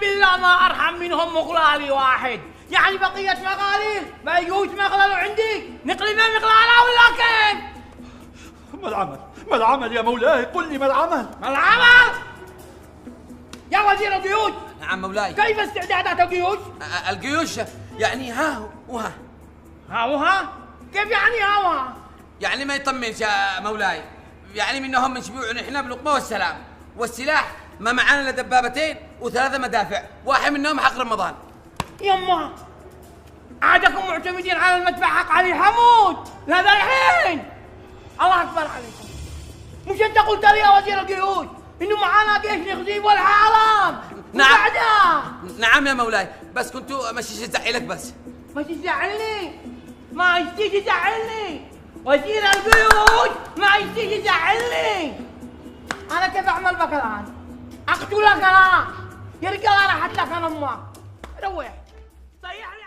بالله ما ارحم منهم مغلالي واحد، يعني بقيه مغاليل ما يجوز مغللوا عندي نقلبها مغلاله ولا كيف؟ ما العمل؟ ما العمل يا مولاي؟ قل لي ما العمل؟ ما العمل؟ يا وزير الجيوش. نعم مولاي. كيف استعدادات الجيوش؟ الجيوش يعني ها وها. ها وها؟ كيف يعني ها وها؟ يعني ما يطمنش يا مولاي، يعني منهم نشبيع نحن بلقمه والسلام، والسلاح ما معانا الا دبابتين وثلاثه مدافع، واحد منهم حق رمضان. يما عادكم معتمدين على المدفع حق علي حمود لهذا الحين. الله اكبر عليكم. مش انت قلت لي يا وزير الجيوش انه معانا جيش نغزيب والعالم؟ نعم. وبعدها؟ نعم يا مولاي، بس كنتوا ماشي تزعلك بس. ما تزعلني، ما يجي تزعلني وزير الجيوش، ما يجي تزعلني. انا كيف اعمل بك الان؟ اقتلك انا يا رجال، راحت لك انا امك. روح صيح لي.